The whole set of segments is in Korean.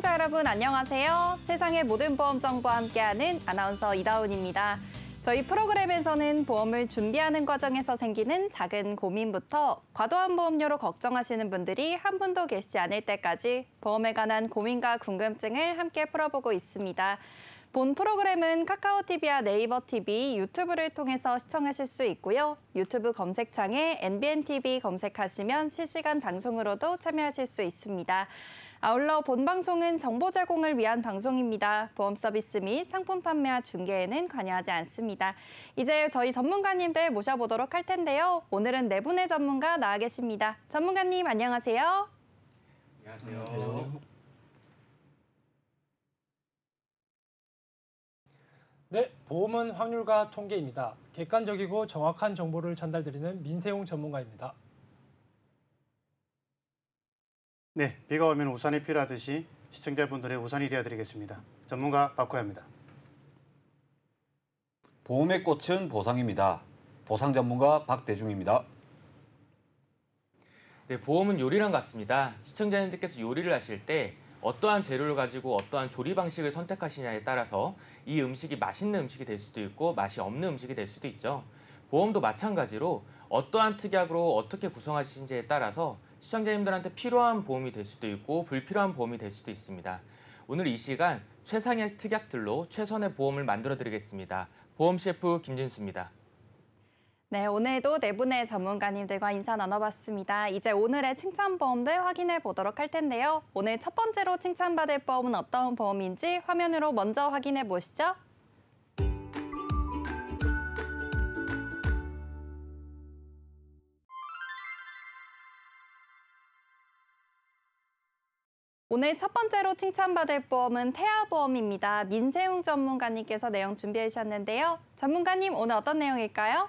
시청자 여러분 안녕하세요. 세상의 모든 보험 정보와 함께하는 아나운서 이다운입니다. 저희 프로그램에서는 보험을 준비하는 과정에서 생기는 작은 고민부터 과도한 보험료로 걱정하시는 분들이 한 분도 계시지 않을 때까지 보험에 관한 고민과 궁금증을 함께 풀어보고 있습니다. 본 프로그램은 카카오TV와 네이버TV, 유튜브를 통해서 시청하실 수 있고요. 유튜브 검색창에 NBNTV 검색하시면 실시간 방송으로도 참여하실 수 있습니다. 아울러 본 방송은 정보 제공을 위한 방송입니다. 보험 서비스 및 상품 판매와 중개에는 관여하지 않습니다. 이제 저희 전문가님들 모셔보도록 할 텐데요. 오늘은 네 분의 전문가 나와 계십니다. 전문가님 안녕하세요. 안녕하세요. 네, 보험은 확률과 통계입니다. 객관적이고 정확한 정보를 전달드리는 민세용 전문가입니다. 네, 비가 오면 우산이 필요하듯이 시청자분들의 우산이 되어드리겠습니다. 전문가 박호야입니다. 보험의 꽃은 보상입니다. 보상 전문가 박대중입니다. 네, 보험은 요리랑 같습니다. 시청자님들께서 요리를 하실 때 어떠한 재료를 가지고 어떠한 조리 방식을 선택하시냐에 따라서 이 음식이 맛있는 음식이 될 수도 있고 맛이 없는 음식이 될 수도 있죠. 보험도 마찬가지로 어떠한 특약으로 어떻게 구성하시는지에 따라서 시청자님들한테 필요한 보험이 될 수도 있고 불필요한 보험이 될 수도 있습니다. 오늘 이 시간 최상의 특약들로 최선의 보험을 만들어 드리겠습니다. 보험 셰프 김진수입니다. 네, 오늘도 네 분의 전문가님들과 인사 나눠봤습니다. 이제 오늘의 칭찬보험들 확인해 보도록 할 텐데요. 오늘 첫 번째로 칭찬받을 보험은 어떤 보험인지 화면으로 먼저 확인해 보시죠. 오늘 첫 번째로 칭찬받을 보험은 태아보험입니다. 민세웅 전문가님께서 내용 준비해 주셨는데요. 전문가님, 오늘 어떤 내용일까요?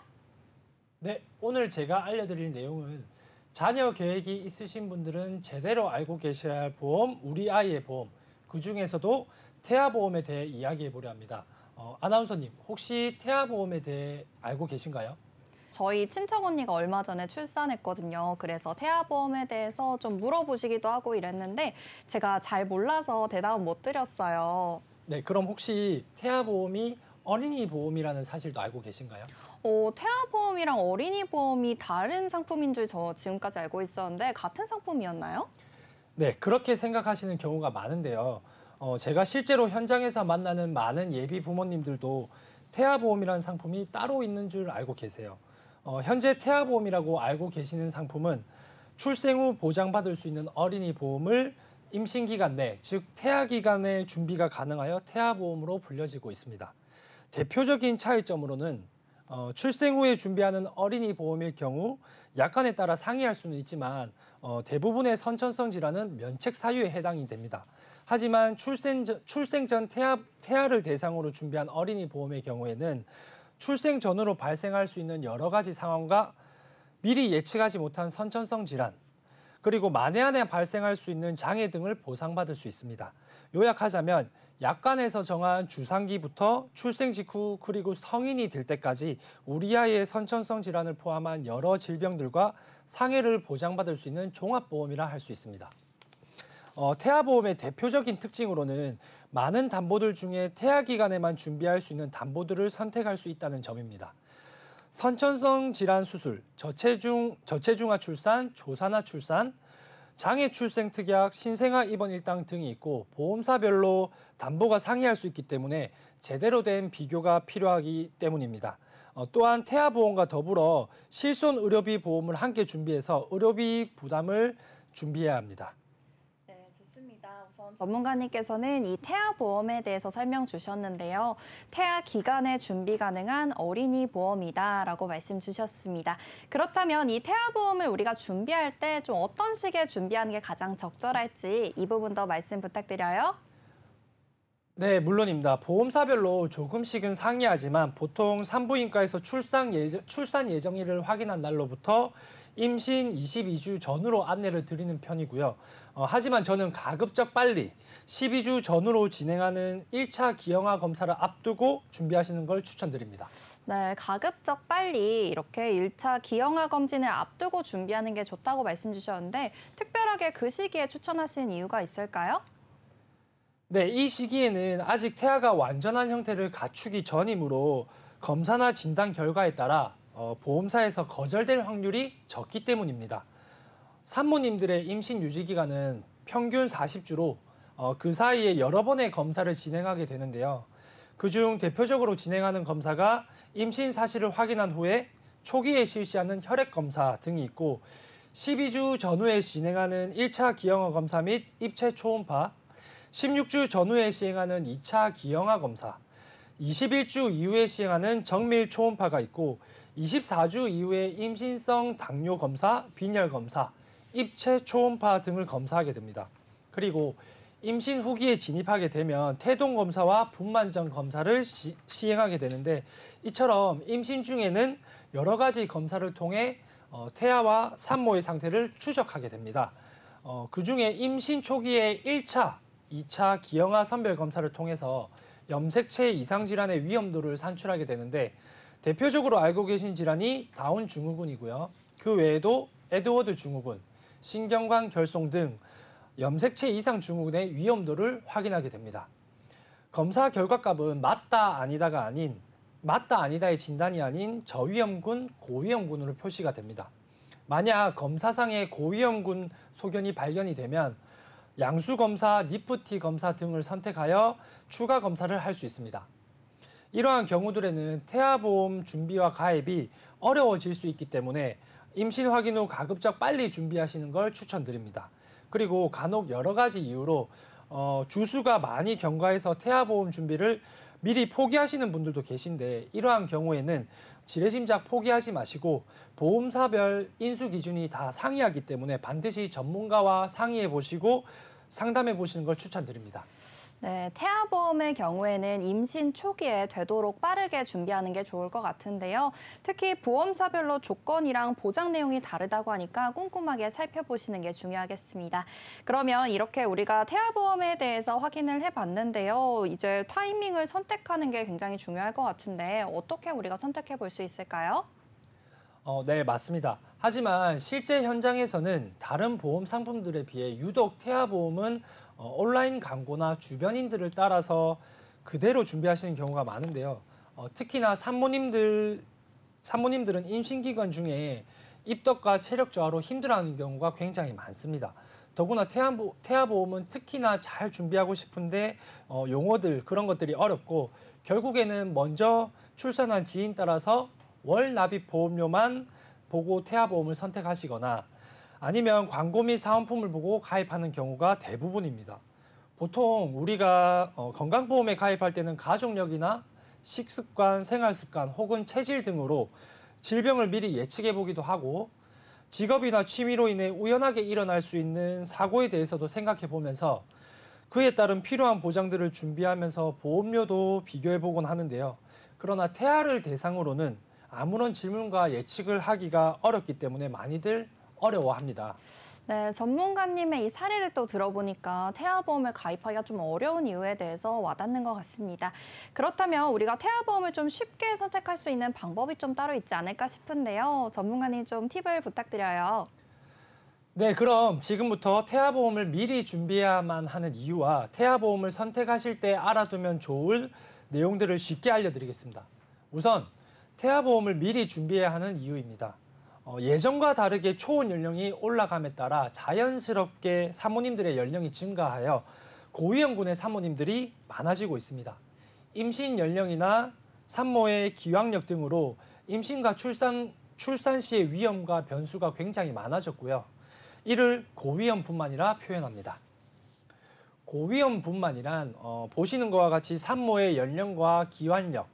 네, 오늘 제가 알려드릴 내용은 자녀 계획이 있으신 분들은 제대로 알고 계셔야 할 보험, 우리 아이의 보험, 그중에서도 태아보험에 대해 이야기해 보려 합니다. 아나운서님, 혹시 태아보험에 대해 알고 계신가요? 저희 친척 언니가 얼마 전에 출산했거든요. 그래서 태아보험에 대해서 좀 물어보시기도 하고 이랬는데 제가 잘 몰라서 대답은 못 드렸어요. 네, 그럼 혹시 태아보험이 어린이 보험이라는 사실도 알고 계신가요? 태아보험이랑 어린이 보험이 다른 상품인 줄 저 지금까지 알고 있었는데 같은 상품이었나요? 네, 그렇게 생각하시는 경우가 많은데요. 제가 실제로 현장에서 만나는 많은 예비 부모님들도 태아보험이라는 상품이 따로 있는 줄 알고 계세요. 현재 태아보험이라고 알고 계시는 상품은 출생 후 보장받을 수 있는 어린이 보험을 임신 기간 내, 즉 태아 기간에 준비가 가능하여 태아보험으로 불려지고 있습니다. 대표적인 차이점으로는 출생 후에 준비하는 어린이 보험일 경우 약관에 따라 상이할 수는 있지만 대부분의 선천성 질환은 면책 사유에 해당이 됩니다. 하지만 출생 전 태아를 대상으로 준비한 어린이 보험의 경우에는 출생 전후로 발생할 수 있는 여러 가지 상황과 미리 예측하지 못한 선천성 질환, 그리고 만에 안에 발생할 수 있는 장애 등을 보상받을 수 있습니다. 요약하자면 약관에서 정한 주상기부터 출생 직후 그리고 성인이 될 때까지 우리 아이의 선천성 질환을 포함한 여러 질병들과 상해를 보장받을 수 있는 종합보험이라 할 수 있습니다. 태아보험의 대표적인 특징으로는 많은 담보들 중에 태아 기간에만 준비할 수 있는 담보들을 선택할 수 있다는 점입니다. 선천성 질환 수술, 저체중아 출산, 조산아 출산, 장애 출생 특약, 신생아 입원 일당 등이 있고 보험사별로 담보가 상이할 수 있기 때문에 제대로 된 비교가 필요하기 때문입니다. 또한 태아보험과 더불어 실손 의료비 보험을 함께 준비해서 의료비 부담을 준비해야 합니다. 네, 좋습니다. 우선 전문가님께서는 이 태아보험에 대해서 설명 주셨는데요. 태아 기간에 준비 가능한 어린이 보험이다라고 말씀 주셨습니다. 그렇다면 이 태아보험을 우리가 준비할 때 좀 어떤 식의 준비하는 게 가장 적절할지 이 부분 더 말씀 부탁드려요. 네, 물론입니다. 보험사별로 조금씩은 상이하지만 보통 산부인과에서 출산 예정일을 확인한 날로부터 임신 22주 전후로 안내를 드리는 편이고요. 하지만 저는 가급적 빨리 12주 전후로 진행하는 1차 기형아 검사를 앞두고 준비하시는 걸 추천드립니다. 네, 가급적 빨리 이렇게 1차 기형아 검진을 앞두고 준비하는 게 좋다고 말씀 주셨는데 특별하게 그 시기에 추천하시는 이유가 있을까요? 네, 이 시기에는 아직 태아가 완전한 형태를 갖추기 전이므로 검사나 진단 결과에 따라 보험사에서 거절될 확률이 적기 때문입니다. 산모님들의 임신 유지 기간은 평균 40주로 그 사이에 여러 번의 검사를 진행하게 되는데요. 그중 대표적으로 진행하는 검사가 임신 사실을 확인한 후에 초기에 실시하는 혈액 검사 등이 있고 12주 전후에 진행하는 1차 기형아 검사 및 입체 초음파, 16주 전후에 시행하는 2차 기형아 검사, 21주 이후에 시행하는 정밀 초음파가 있고 24주 이후에 임신성 당뇨 검사, 빈혈 검사, 입체 초음파 등을 검사하게 됩니다. 그리고 임신 후기에 진입하게 되면 태동 검사와 분만정 검사를 시행하게 되는데 이처럼 임신 중에는 여러 가지 검사를 통해 태아와 산모의 상태를 추적하게 됩니다. 그중에 임신 초기에 1차, 2차 기형아 선별 검사를 통해서 염색체 이상 질환의 위험도를 산출하게 되는데 대표적으로 알고 계신 질환이 다운 증후군이고요. 그 외에도 에드워드 증후군, 신경관 결손 등 염색체 이상 증후군의 위험도를 확인하게 됩니다. 검사 결과값은 맞다 아니다의 진단이 아닌 저위험군, 고위험군으로 표시가 됩니다. 만약 검사상의 고위험군 소견이 발견이 되면 양수검사, 니프티 검사 등을 선택하여 추가 검사를 할 수 있습니다. 이러한 경우들에는 태아보험 준비와 가입이 어려워질 수 있기 때문에 임신 확인 후 가급적 빨리 준비하시는 걸 추천드립니다. 그리고 간혹 여러 가지 이유로 주수가 많이 경과해서 태아보험 준비를 미리 포기하시는 분들도 계신데 이러한 경우에는 지레짐작 포기하지 마시고 보험사별 인수 기준이 다 상이하기 때문에 반드시 전문가와 상의해 보시고 상담해 보시는 걸 추천드립니다. 네, 태아보험의 경우에는 임신 초기에 되도록 빠르게 준비하는 게 좋을 것 같은데요. 특히 보험사별로 조건이랑 보장 내용이 다르다고 하니까 꼼꼼하게 살펴보시는 게 중요하겠습니다. 그러면 이렇게 우리가 태아보험에 대해서 확인을 해봤는데요. 이제 타이밍을 선택하는 게 굉장히 중요할 것 같은데 어떻게 우리가 선택해 볼 수 있을까요? 네, 맞습니다. 하지만 실제 현장에서는 다른 보험 상품들에 비해 유독 태아보험은 온라인 광고나 주변인들을 따라서 그대로 준비하시는 경우가 많은데요. 특히나 산모님들은 임신 기간 중에 입덧과 체력 저하로 힘들어하는 경우가 굉장히 많습니다. 더구나 태아보험은 특히나 잘 준비하고 싶은데 용어들 그런 것들이 어렵고 결국에는 먼저 출산한 지인 따라서 월 납입 보험료만 보고 태아보험을 선택하시거나 아니면 광고 및 사은품을 보고 가입하는 경우가 대부분입니다. 보통 우리가 건강보험에 가입할 때는 가족력이나 식습관, 생활습관 혹은 체질 등으로 질병을 미리 예측해 보기도 하고 직업이나 취미로 인해 우연하게 일어날 수 있는 사고에 대해서도 생각해 보면서 그에 따른 필요한 보장들을 준비하면서 보험료도 비교해 보곤 하는데요. 그러나 태아를 대상으로는 아무런 질문과 예측을 하기가 어렵기 때문에 많이들 어려워합니다. 네, 전문가님의 이 사례를 또 들어보니까 태아보험을 가입하기가 좀 어려운 이유에 대해서 와닿는 것 같습니다. 그렇다면 우리가 태아보험을 좀 쉽게 선택할 수 있는 방법이 좀 따로 있지 않을까 싶은데요. 전문가님 좀 팁을 부탁드려요. 네, 그럼 지금부터 태아보험을 미리 준비해야만 하는 이유와 태아보험을 선택하실 때 알아두면 좋을 내용들을 쉽게 알려드리겠습니다. 우선 태아보험을 미리 준비해야 하는 이유입니다. 예전과 다르게 초혼 연령이 올라감에 따라 자연스럽게 산모님들의 연령이 증가하여 고위험군의 산모님들이 많아지고 있습니다. 임신 연령이나 산모의 기왕력 등으로 임신과 출산 시의 위험과 변수가 굉장히 많아졌고요. 이를 고위험분만이라 표현합니다. 고위험분만이란 보시는 것과 같이 산모의 연령과 기환력,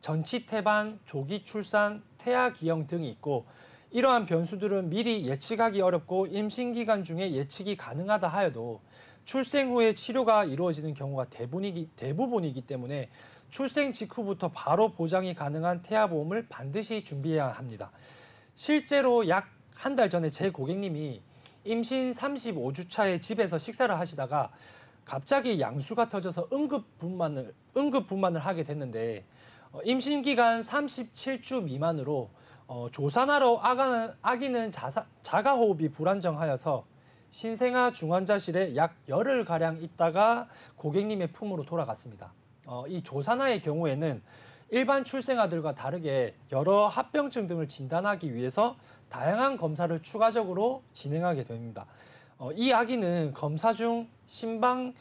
전치 태반, 조기 출산, 태아 기형 등이 있고 이러한 변수들은 미리 예측하기 어렵고 임신 기간 중에 예측이 가능하다 하여도 출생 후에 치료가 이루어지는 경우가 대부분이기 때문에 출생 직후부터 바로 보장이 가능한 태아보험을 반드시 준비해야 합니다. 실제로 약 한 달 전에 제 고객님이 임신 35주 차에 집에서 식사를 하시다가 갑자기 양수가 터져서 응급분만을 하게 됐는데 임신 기간 37주 미만으로 조산하러 아기는 자가호흡이 불안정하여서 신생아 중환자실에 약 열흘가량 있다가 고객님의 품으로 돌아갔습니다. 이 조산아의 경우에는 일반 출생아들과 다르게 여러 합병증 등을 진단하기 위해서 다양한 검사를 추가적으로 진행하게 됩니다. 이 아기는 검사 중 심방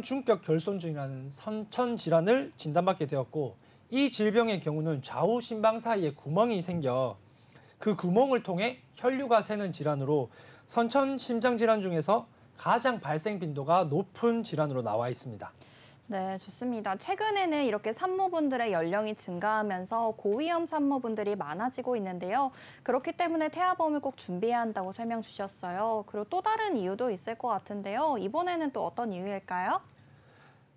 중격 결손증이라는 선천 질환을 진단받게 되었고, 이 질병의 경우는 좌우 심방 사이에 구멍이 생겨 그 구멍을 통해 혈류가 새는 질환으로 선천 심장 질환 중에서 가장 발생 빈도가 높은 질환으로 나와 있습니다. 네, 좋습니다. 최근에는 이렇게 산모분들의 연령이 증가하면서 고위험 산모분들이 많아지고 있는데요. 그렇기 때문에 태아보험을 꼭 준비해야 한다고 설명 주셨어요. 그리고 또 다른 이유도 있을 것 같은데요. 이번에는 또 어떤 이유일까요?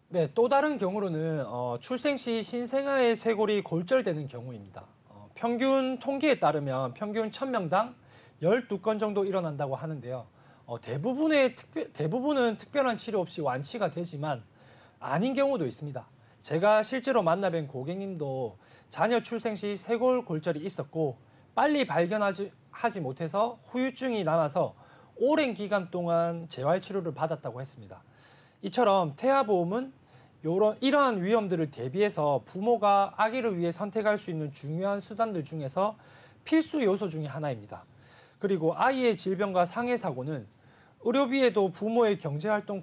네, 또 다른 경우로는 출생 시 신생아의 쇄골이 골절되는 경우입니다. 평균 통계에 따르면 평균 1000명당 12건 정도 일어난다고 하는데요. 대부분은 특별한 치료 없이 완치가 되지만 아닌 경우도 있습니다. 제가 실제로 만나뵌 고객님도 자녀 출생 시 쇄골 골절이 있었고 빨리 발견하지 못해서 후유증이 남아서 오랜 기간 동안 재활치료를 받았다고 했습니다. 이처럼 태아보험은 이러한 위험들을 대비해서 부모가 아기를 위해 선택할 수 있는 중요한 수단들 중에서 필수 요소 중에 하나입니다. 그리고 아이의 질병과 상해 사고는 의료비 외에도 부모의 경제활동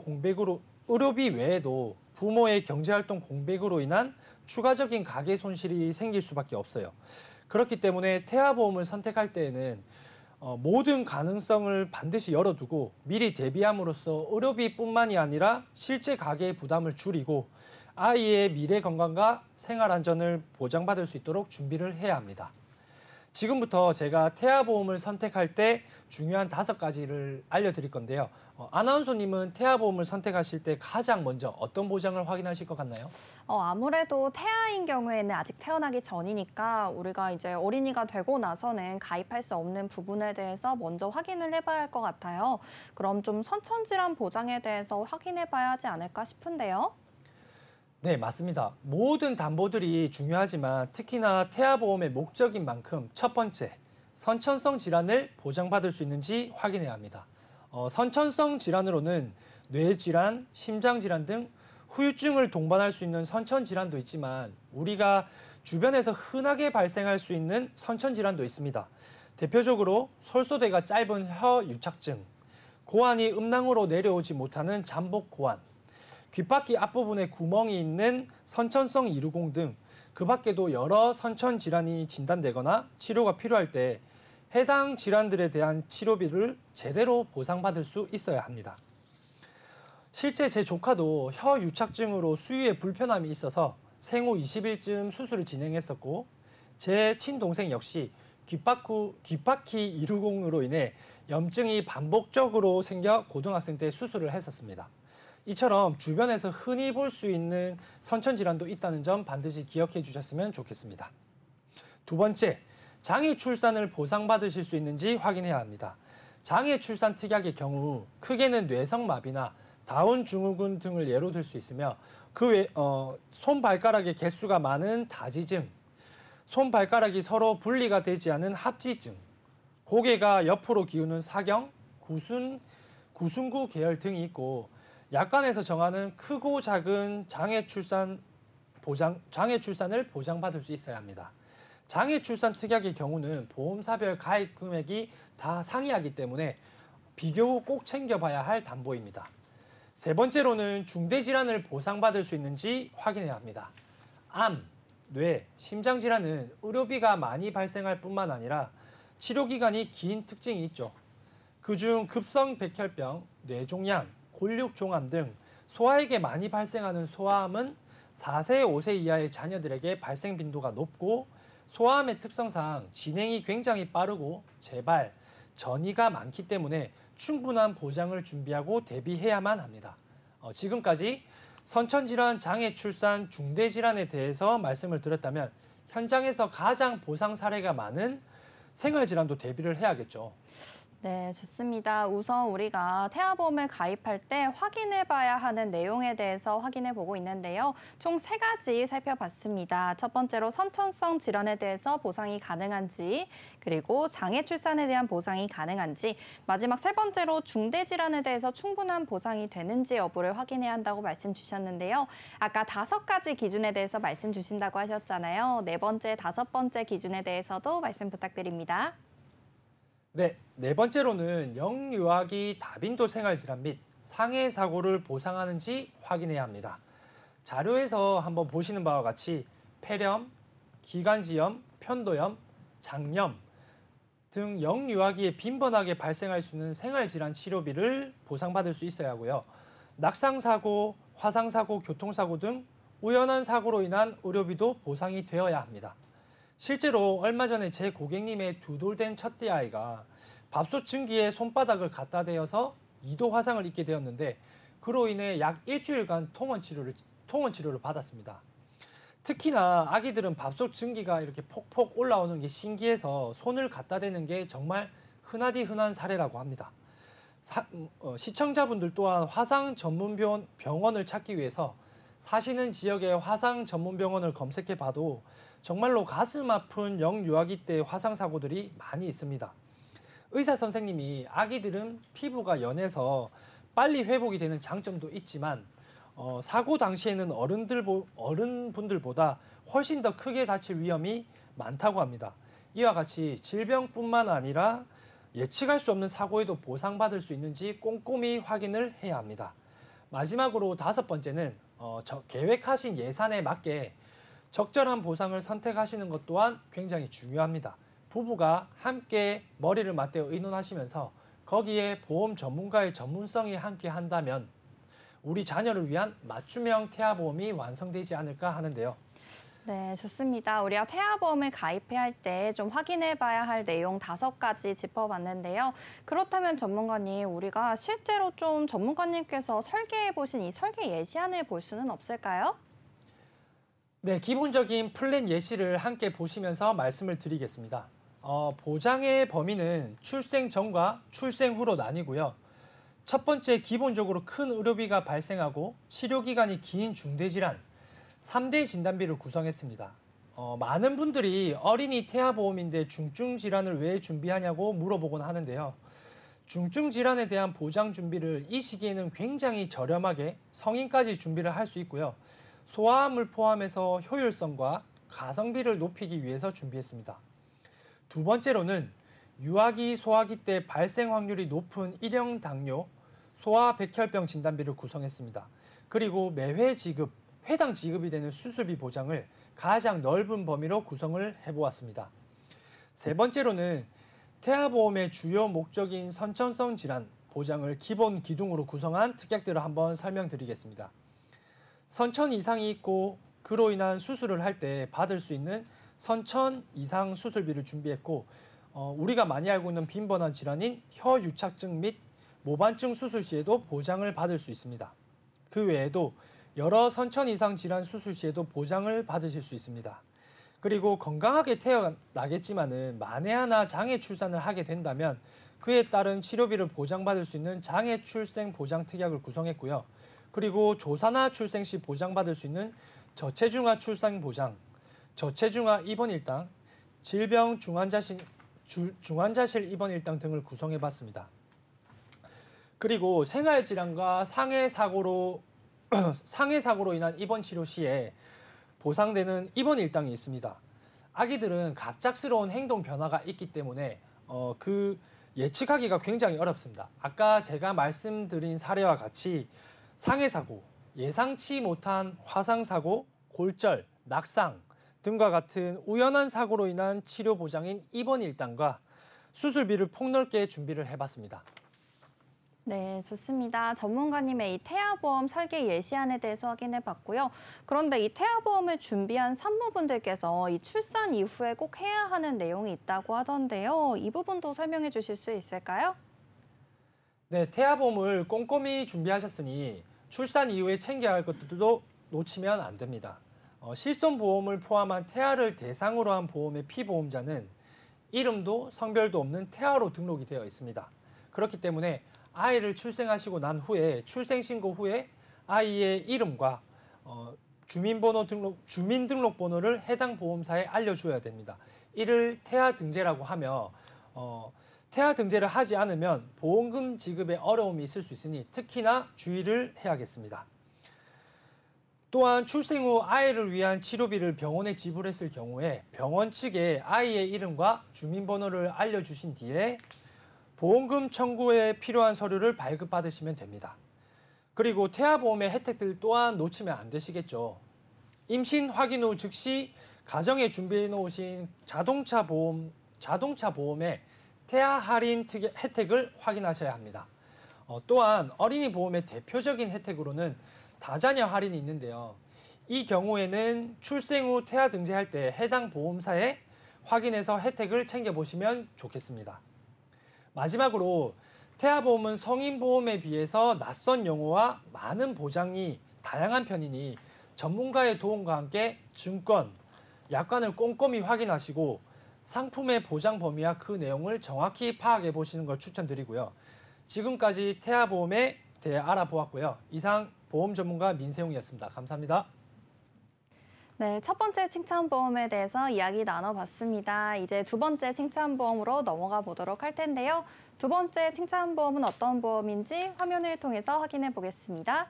공백으로 인한 추가적인 가계 손실이 생길 수밖에 없어요. 그렇기 때문에 태아보험을 선택할 때에는 모든 가능성을 반드시 열어두고 미리 대비함으로써 의료비뿐만이 아니라 실제 가계의 부담을 줄이고 아이의 미래 건강과 생활 안전을 보장받을 수 있도록 준비를 해야 합니다. 지금부터 제가 태아보험을 선택할 때 중요한 5가지를 알려드릴 건데요. 아나운서님은 태아보험을 선택하실 때 가장 먼저 어떤 보장을 확인하실 것 같나요? 아무래도 태아인 경우에는 아직 태어나기 전이니까 우리가 이제 어린이가 되고 나서는 가입할 수 없는 부분에 대해서 먼저 확인을 해봐야 할 것 같아요. 그럼 좀 선천질환 보장에 대해서 확인해봐야 하지 않을까 싶은데요. 네, 맞습니다. 모든 담보들이 중요하지만 특히나 태아보험의 목적인 만큼 첫 번째, 선천성 질환을 보장받을 수 있는지 확인해야 합니다. 선천성 질환으로는 뇌질환, 심장질환 등 후유증을 동반할 수 있는 선천질환도 있지만 우리가 주변에서 흔하게 발생할 수 있는 선천질환도 있습니다. 대표적으로 솔소대가 짧은 혀 유착증, 고환이 음낭으로 내려오지 못하는 잠복 고환, 귓바퀴 앞부분에 구멍이 있는 선천성 이루공 등 그 밖에도 여러 선천 질환이 진단되거나 치료가 필요할 때 해당 질환들에 대한 치료비를 제대로 보상받을 수 있어야 합니다. 실제 제 조카도 혀 유착증으로 수유에 불편함이 있어서 생후 20일쯤 수술을 진행했었고 제 친동생 역시 귓바퀴 이루공으로 인해 염증이 반복적으로 생겨 고등학생 때 수술을 했었습니다. 이처럼 주변에서 흔히 볼 수 있는 선천질환도 있다는 점 반드시 기억해 주셨으면 좋겠습니다. 두 번째, 장애 출산을 보상받으실 수 있는지 확인해야 합니다. 장애 출산 특약의 경우 크게는 뇌성마비나 다운 증후군 등을 예로 들 수 있으며 그 외 손발가락의 개수가 많은 다지증, 손발가락이 서로 분리가 되지 않은 합지증, 고개가 옆으로 기우는 사경, 구순구 계열 등이 있고 약관에서 정하는 크고 작은 장애 출산을 보장받을 수 있어야 합니다. 장애 출산 특약의 경우는 보험사별 가입 금액이 다 상이하기 때문에 비교 후 꼭 챙겨봐야 할 담보입니다. 세 번째로는 중대질환을 보상받을 수 있는지 확인해야 합니다. 암, 뇌, 심장질환은 의료비가 많이 발생할 뿐만 아니라 치료기간이 긴 특징이 있죠. 그중 급성백혈병, 뇌종양, 골육종암 등 소아에게 많이 발생하는 소아암은 4세, 5세 이하의 자녀들에게 발생 빈도가 높고 소아암의 특성상 진행이 굉장히 빠르고 재발, 전이가 많기 때문에 충분한 보장을 준비하고 대비해야만 합니다. 지금까지 선천질환, 장애 출산, 중대질환에 대해서 말씀을 드렸다면 현장에서 가장 보상 사례가 많은 생활질환도 대비를 해야겠죠. 네, 좋습니다. 우선 우리가 태아보험을 가입할 때 확인해 봐야 하는 내용에 대해서 확인해 보고 있는데요. 총 3가지 살펴봤습니다. 첫 번째로 선천성 질환에 대해서 보상이 가능한지, 그리고 장애 출산에 대한 보상이 가능한지, 마지막 3번째로 중대 질환에 대해서 충분한 보상이 되는지 여부를 확인해야 한다고 말씀 주셨는데요. 아까 5가지 기준에 대해서 말씀 주신다고 하셨잖아요. 4번째, 5번째 기준에 대해서도 말씀 부탁드립니다. 네, 4번째로는 영유아기 다빈도 생활질환 및 상해 사고를 보상하는지 확인해야 합니다. 자료에서 한번 보시는 바와 같이 폐렴, 기관지염, 편도염, 장염 등 영유아기에 빈번하게 발생할 수 있는 생활질환 치료비를 보상받을 수 있어야 하고요. 낙상사고, 화상사고, 교통사고 등 우연한 사고로 인한 의료비도 보상이 되어야 합니다. 실제로 얼마 전에 제 고객님의 2돌 된 첫째 아이가 밥솥 증기에 손바닥을 갖다 대어서 2도 화상을 입게 되었는데 그로 인해 약 일주일간 통원 치료를 받았습니다. 특히나 아기들은 밥솥 증기가 이렇게 폭폭 올라오는 게 신기해서 손을 갖다 대는 게 정말 흔하디 흔한 사례라고 합니다. 시청자분들 또한 화상 전문 병원을 찾기 위해서 사시는 지역의 화상 전문 병원을 검색해 봐도 정말로 가슴 아픈 영유아기 때 화상 사고들이 많이 있습니다. 의사 선생님이 아기들은 피부가 연해서 빨리 회복이 되는 장점도 있지만 사고 당시에는 어른분들보다 훨씬 더 크게 다칠 위험이 많다고 합니다. 이와 같이 질병뿐만 아니라 예측할 수 없는 사고에도 보상받을 수 있는지 꼼꼼히 확인을 해야 합니다. 마지막으로 5번째는 계획하신 예산에 맞게 적절한 보상을 선택하시는 것 또한 굉장히 중요합니다. 부부가 함께 머리를 맞대어 의논하시면서 거기에 보험 전문가의 전문성이 함께 한다면 우리 자녀를 위한 맞춤형 태아보험이 완성되지 않을까 하는데요. 네, 좋습니다. 우리가 태아보험을 가입해야 할 때 좀 확인해 봐야 할 내용 5가지 짚어봤는데요. 그렇다면 전문가님, 우리가 실제로 좀 전문가님께서 설계해 보신 이 설계 예시안을 볼 수는 없을까요? 네, 기본적인 플랜 예시를 함께 보시면서 말씀을 드리겠습니다. 보장의 범위는 출생 전과 출생 후로 나뉘고요. 첫 번째, 기본적으로 큰 의료비가 발생하고 치료기간이 긴 중대질환, 3대 진단비를 구성했습니다. 많은 분들이 어린이 태아보험인데 중증질환을 왜 준비하냐고 물어보곤 하는데요. 중증질환에 대한 보장 준비를 이 시기에는 굉장히 저렴하게 성인까지 준비를 할 수 있고요. 소아암을 포함해서 효율성과 가성비를 높이기 위해서 준비했습니다. 2번째로는 유아기, 소아기 때 발생 확률이 높은 일형 당뇨, 소아 백혈병 진단비를 구성했습니다. 그리고 매회 지급, 회당 지급이 되는 수술비 보장을 가장 넓은 범위로 구성을 해보았습니다. 3번째로는 태아보험의 주요 목적인 선천성 질환 보장을 기본 기둥으로 구성한 특약들을 한번 설명드리겠습니다. 선천 이상이 있고 그로 인한 수술을 할 때 받을 수 있는 선천 이상 수술비를 준비했고 우리가 많이 알고 있는 빈번한 질환인 혀유착증 및 모반증 수술 시에도 보장을 받을 수 있습니다. 그 외에도 여러 선천 이상 질환 수술 시에도 보장을 받으실 수 있습니다. 그리고 건강하게 태어나겠지만은 만에 하나 장애 출산을 하게 된다면 그에 따른 치료비를 보장받을 수 있는 장애 출생 보장 특약을 구성했고요. 그리고 조산아 출생 시 보장받을 수 있는 저체중아 출산 보장, 저체중아 입원 일당, 질병 중환자실 입원 일당 등을 구성해봤습니다. 그리고 생활질환과 상해 사고로 인한 입원 치료 시에 보상되는 입원 일당이 있습니다. 아기들은 갑작스러운 행동 변화가 있기 때문에 예측하기가 굉장히 어렵습니다. 아까 제가 말씀드린 사례와 같이 상해 사고, 예상치 못한 화상 사고, 골절, 낙상 등과 같은 우연한 사고로 인한 치료 보장인 입원 일당과 수술비를 폭넓게 준비를 해봤습니다. 네, 좋습니다. 전문가님의 이 태아보험 설계 예시안에 대해서 확인해 봤고요. 그런데 이 태아보험을 준비한 산모분들께서 이 출산 이후에 꼭 해야 하는 내용이 있다고 하던데요. 이 부분도 설명해 주실 수 있을까요? 네, 태아보험을 꼼꼼히 준비하셨으니 출산 이후에 챙겨야 할 것들도 놓치면 안 됩니다. 실손보험을 포함한 태아를 대상으로 한 보험의 피보험자는 이름도 성별도 없는 태아로 등록이 되어 있습니다. 그렇기 때문에 아이를 출생하시고 난 후에 출생신고 후에 아이의 이름과 주민등록번호를 해당 보험사에 알려줘야 됩니다. 이를 태아 등재라고 하며 태아 등재를 하지 않으면 보험금 지급에 어려움이 있을 수 있으니 특히나 주의를 해야겠습니다. 또한 출생 후 아이를 위한 치료비를 병원에 지불했을 경우에 병원 측에 아이의 이름과 주민번호를 알려주신 뒤에 보험금 청구에 필요한 서류를 발급받으시면 됩니다. 그리고 태아보험의 혜택들 또한 놓치면 안 되시겠죠. 임신 확인 후 즉시 가정에 준비해 놓으신 자동차 보험의 태아 할인 혜택을 확인하셔야 합니다. 또한 어린이 보험의 대표적인 혜택으로는 다자녀 할인이 있는데요. 이 경우에는 출생 후 태아 등재할 때 해당 보험사에 확인해서 혜택을 챙겨보시면 좋겠습니다. 마지막으로 태아보험은 성인보험에 비해서 낯선 용어와 많은 보장이 다양한 편이니 전문가의 도움과 함께 증권, 약관을 꼼꼼히 확인하시고 상품의 보장 범위와 그 내용을 정확히 파악해 보시는 걸 추천드리고요. 지금까지 태아보험에 대해 알아보았고요. 이상 보험 전문가 민세용이었습니다. 감사합니다. 네, 첫 번째 칭찬보험에 대해서 이야기 나눠봤습니다. 이제 두 번째 칭찬보험으로 넘어가 보도록 할 텐데요. 두 번째 칭찬보험은 어떤 보험인지 화면을 통해서 확인해 보겠습니다.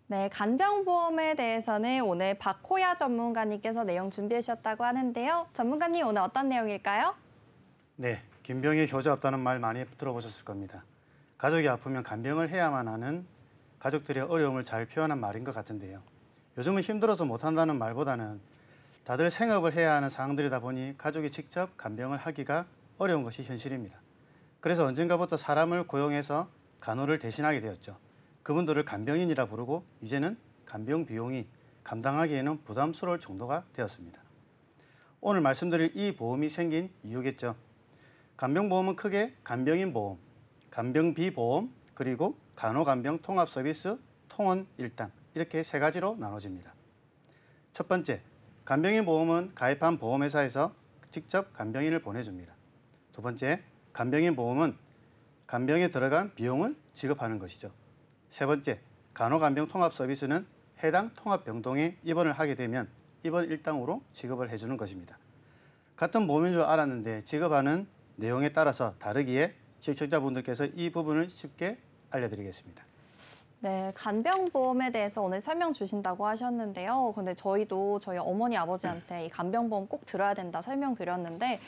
네, 간병보험에 대해서는 오늘 박호야 전문가님께서 내용 준비해 주셨다고 하는데요. 전문가님, 오늘 어떤 내용일까요? 네, 김병에 효자 없다는 말 많이 들어보셨을 겁니다. 가족이 아프면 간병을 해야만 하는 가족들의 어려움을 잘 표현한 말인 것 같은데요. 요즘은 힘들어서 못한다는 말보다는 다들 생업을 해야 하는 상황들이다 보니 가족이 직접 간병을 하기가 어려운 것이 현실입니다. 그래서 언젠가부터 사람을 고용해서 간호를 대신하게 되었죠. 그분들을 간병인이라 부르고 이제는 간병 비용이 감당하기에는 부담스러울 정도가 되었습니다. 오늘 말씀드릴 이 보험이 생긴 이유겠죠. 간병보험은 크게 간병인 보험, 간병비 보험, 그리고 간호간병 통합 서비스 통원 1단 이렇게 세 가지로 나눠집니다. 첫 번째, 간병인 보험은 가입한 보험회사에서 직접 간병인을 보내줍니다. 두 번째, 간병인 보험은 간병에 들어간 비용을 지급하는 것이죠. 세 번째, 간호간병 통합 서비스는 해당 통합병동에 입원을 하게 되면 입원 일당으로 지급을 해주는 것입니다. 같은 보험인 줄 알았는데 지급하는 내용에 따라서 다르기에 시청자분들께서 이 부분을 쉽게 알려드리겠습니다. 네, 간병보험에 대해서 오늘 설명 주신다고 하셨는데요. 근데 저희도 저희 어머니 아버지한테 이 간병보험 꼭 들어야 된다 설명드렸는데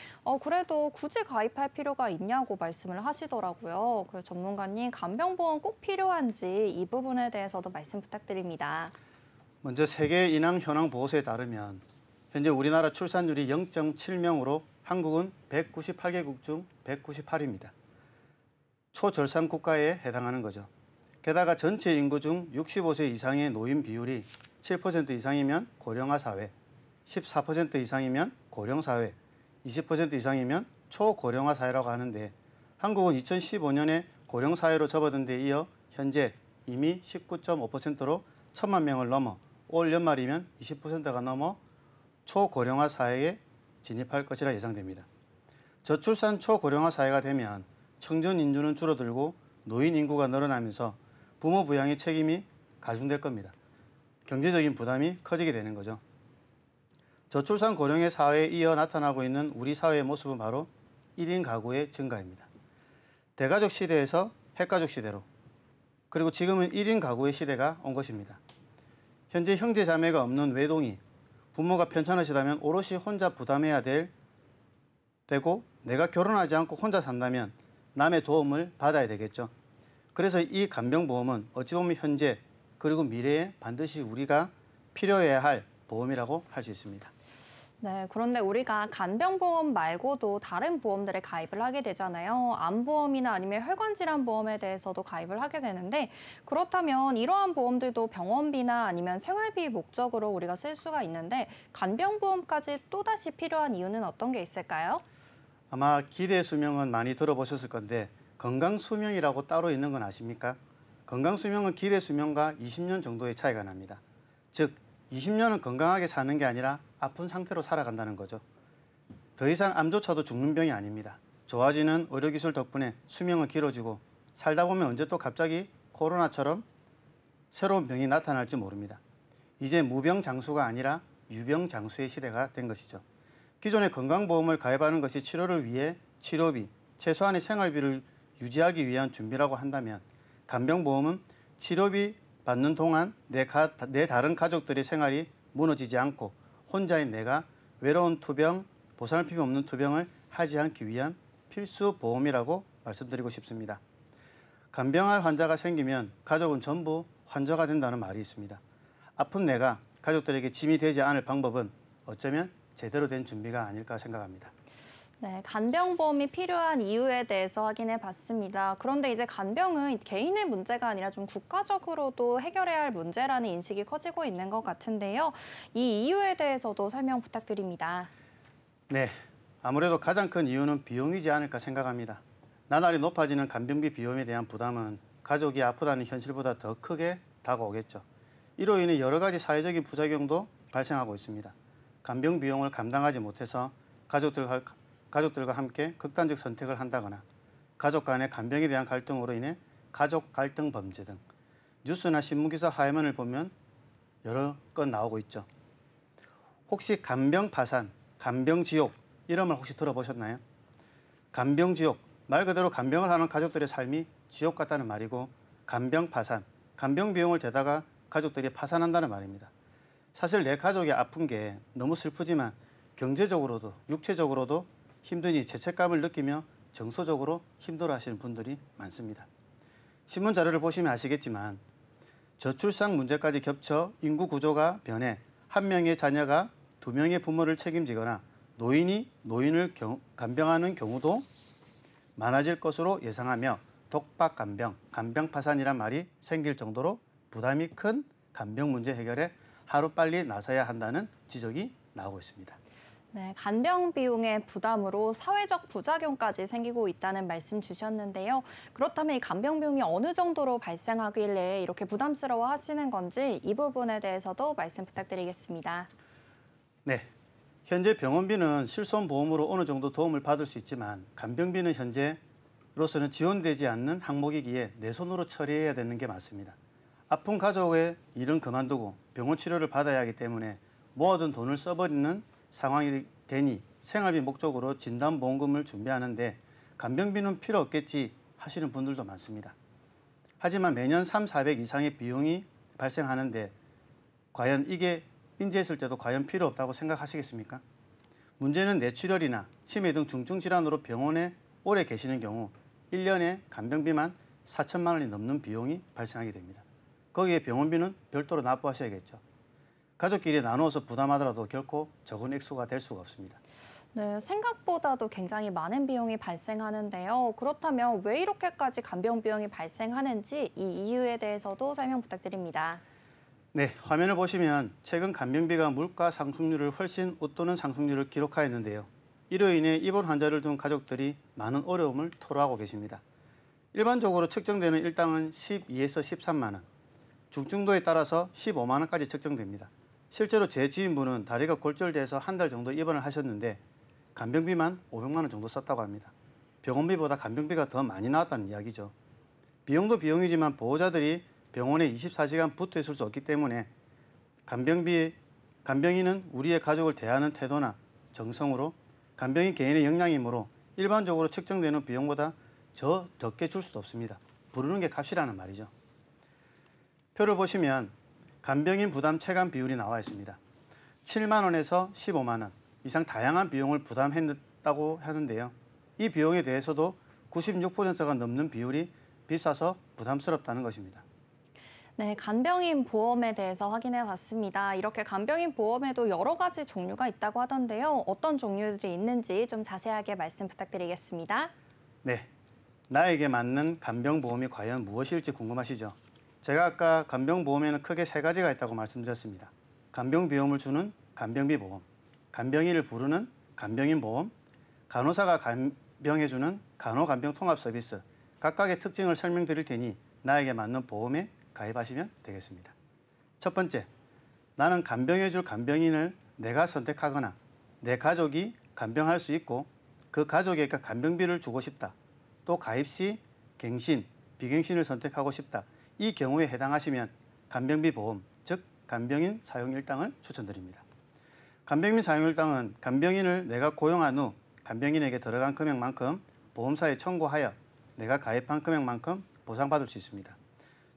그래도 굳이 가입할 필요가 있냐고 말씀을 하시더라고요. 그래서 전문가님, 간병보험 꼭 필요한지 이 부분에 대해서도 말씀 부탁드립니다. 먼저 세계 인왕 현황 보고서에 따르면 현재 우리나라 출산율이 0.7명으로 한국은 198개국 중 198입니다. 초절산 국가에 해당하는 거죠. 게다가 전체 인구 중 65세 이상의 노인 비율이 7% 이상이면 고령화 사회, 14% 이상이면 고령 사회, 20% 이상이면 초고령화 사회라고 하는데 한국은 2015년에 고령 사회로 접어든 데 이어 현재 이미 19.5%로 1,000만 명을 넘어 올 연말이면 20%가 넘어 초고령화 사회에 진입할 것이라 예상됩니다. 저출산 초고령화 사회가 되면 청년 인구는 줄어들고 노인 인구가 늘어나면서 부모 부양의 책임이 가중될 겁니다. 경제적인 부담이 커지게 되는 거죠. 저출산 고령의 사회에 이어 나타나고 있는 우리 사회의 모습은 바로 1인 가구의 증가입니다. 대가족 시대에서 핵가족 시대로, 그리고 지금은 1인 가구의 시대가 온 것입니다. 현재 형제 자매가 없는 외동이 부모가 편찮으시다면 오롯이 혼자 부담해야 되고 내가 결혼하지 않고 혼자 산다면 남의 도움을 받아야 되겠죠. 그래서 이 간병보험은 어찌 보면 현재 그리고 미래에 반드시 우리가 필요해야 할 보험이라고 할 수 있습니다. 네, 그런데 우리가 간병보험 말고도 다른 보험들에 가입을 하게 되잖아요. 암보험이나 아니면 혈관질환보험에 대해서도 가입을 하게 되는데 그렇다면 이러한 보험들도 병원비나 아니면 생활비 목적으로 우리가 쓸 수가 있는데 간병보험까지 또다시 필요한 이유는 어떤 게 있을까요? 아마 기대수명은 많이 들어보셨을 건데 건강수명이라고 따로 있는 건 아십니까? 건강수명은 기대수명과 20년 정도의 차이가 납니다. 즉 20년은 건강하게 사는 게 아니라 아픈 상태로 살아간다는 거죠. 더 이상 암조차도 죽는 병이 아닙니다. 좋아지는 의료기술 덕분에 수명은 길어지고 살다 보면 언제 또 갑자기 코로나처럼 새로운 병이 나타날지 모릅니다. 이제 무병장수가 아니라 유병장수의 시대가 된 것이죠. 기존의 건강보험을 가입하는 것이 치료를 위해 치료비, 최소한의 생활비를 유지하기 위한 준비라고 한다면 간병보험은 치료비 받는 동안 내 다른 가족들의 생활이 무너지지 않고 혼자인 내가 외로운 투병, 보상할 필요 없는 투병을 하지 않기 위한 필수 보험이라고 말씀드리고 싶습니다. 간병할 환자가 생기면 가족은 전부 환자가 된다는 말이 있습니다. 아픈 내가 가족들에게 짐이 되지 않을 방법은 어쩌면 제대로 된 준비가 아닐까 생각합니다. 네, 간병보험이 필요한 이유에 대해서 확인해 봤습니다. 그런데 이제 간병은 개인의 문제가 아니라 좀 국가적으로도 해결해야 할 문제라는 인식이 커지고 있는 것 같은데요. 이 이유에 대해서도 설명 부탁드립니다. 네, 아무래도 가장 큰 이유는 비용이지 않을까 생각합니다. 나날이 높아지는 간병비 비용에 대한 부담은 가족이 아프다는 현실보다 더 크게 다가오겠죠. 이로 인해 여러 가지 사회적인 부작용도 발생하고 있습니다. 간병 비용을 감당하지 못해서 가족들과 함께 극단적 선택을 한다거나 가족 간의 간병에 대한 갈등으로 인해 가족 갈등 범죄 등 뉴스나 신문기사 화면을 보면 여러 건 나오고 있죠. 혹시 간병 파산, 간병 지옥 이런 말 혹시 들어보셨나요? 간병 지옥, 말 그대로 간병을 하는 가족들의 삶이 지옥 같다는 말이고 간병 파산, 간병 비용을 대다가 가족들이 파산한다는 말입니다. 사실 내 가족이 아픈 게 너무 슬프지만 경제적으로도 육체적으로도 힘드니 죄책감을 느끼며 정서적으로 힘들어하시는 분들이 많습니다. 신문 자료를 보시면 아시겠지만 저출산 문제까지 겹쳐 인구 구조가 변해 한 명의 자녀가 두 명의 부모를 책임지거나 노인이 노인을 간병하는 경우도 많아질 것으로 예상하며 독박 간병, 간병 파산이란 말이 생길 정도로 부담이 큰 간병 문제 해결에 하루빨리 나서야 한다는 지적이 나오고 있습니다. 네, 간병 비용의 부담으로 사회적 부작용까지 생기고 있다는 말씀 주셨는데요. 그렇다면 이 간병 비용이 어느 정도로 발생하길래 이렇게 부담스러워 하시는 건지 이 부분에 대해서도 말씀 부탁드리겠습니다. 네, 현재 병원비는 실손보험으로 어느 정도 도움을 받을 수 있지만 간병비는 현재로서는 지원되지 않는 항목이기에 내 손으로 처리해야 되는 게 맞습니다. 아픈 가족의 일은 그만두고 병원 치료를 받아야 하기 때문에 모아둔 돈을 써버리는 상황이 되니 생활비 목적으로 진단보험금을 준비하는데 간병비는 필요 없겠지 하시는 분들도 많습니다. 하지만 매년 300~400 이상의 비용이 발생하는데 과연 이게 인지했을 때도 과연 필요 없다고 생각하시겠습니까? 문제는 뇌출혈이나 치매 등 중증 질환으로 병원에 오래 계시는 경우 1년에 간병비만 4천만 원이 넘는 비용이 발생하게 됩니다. 거기에 병원비는 별도로 납부하셔야겠죠. 가족끼리 나누어서 부담하더라도 결코 적은 액수가 될 수가 없습니다. 네, 생각보다도 굉장히 많은 비용이 발생하는데요. 그렇다면 왜 이렇게까지 간병 비용이 발생하는지 이 이유에 대해서도 설명 부탁드립니다. 네, 화면을 보시면 최근 간병비가 물가 상승률을 훨씬 웃도는 상승률을 기록하였는데요. 이로 인해 입원 환자를 둔 가족들이 많은 어려움을 토로하고 계십니다. 일반적으로 측정되는 일당은 12에서 13만 원, 중증도에 따라서 15만 원까지 측정됩니다. 실제로 제 지인분은 다리가 골절돼서 한 달 정도 입원을 하셨는데 간병비만 500만 원 정도 썼다고 합니다. 병원비보다 간병비가 더 많이 나왔다는 이야기죠. 비용도 비용이지만 보호자들이 병원에 24시간 붙어 있을 수 없기 때문에 간병인은 우리의 가족을 대하는 태도나 정성으로 간병인 개인의 역량이므로 일반적으로 측정되는 비용보다 적게 줄 수도 없습니다. 부르는 게 값이라는 말이죠. 표를 보시면 간병인 부담 체감 비율이 나와 있습니다. 7만 원에서 15만 원 이상 다양한 비용을 부담했다고 하는데요. 이 비용에 대해서도 96%가 넘는 비율이 비싸서 부담스럽다는 것입니다. 네, 간병인 보험에 대해서 확인해 봤습니다. 이렇게 간병인 보험에도 여러 가지 종류가 있다고 하던데요. 어떤 종류들이 있는지 좀 자세하게 말씀 부탁드리겠습니다. 네, 나에게 맞는 간병보험이 과연 무엇일지 궁금하시죠? 제가 아까 간병보험에는 크게 세 가지가 있다고 말씀드렸습니다. 간병비용을 주는 간병비 보험, 간병인을 부르는 간병인 보험, 간호사가 간병해주는 간호간병통합 서비스, 각각의 특징을 설명드릴 테니 나에게 맞는 보험에 가입하시면 되겠습니다. 첫 번째, 나는 간병해줄 간병인을 내가 선택하거나 내 가족이 간병할 수 있고 그 가족에게 간병비를 주고 싶다. 또 가입 시 갱신, 비갱신을 선택하고 싶다. 이 경우에 해당하시면 간병비 보험, 즉 간병인 사용 일당을 추천드립니다. 간병인 사용 일당은 간병인을 내가 고용한 후 간병인에게 들어간 금액만큼 보험사에 청구하여 내가 가입한 금액만큼 보상받을 수 있습니다.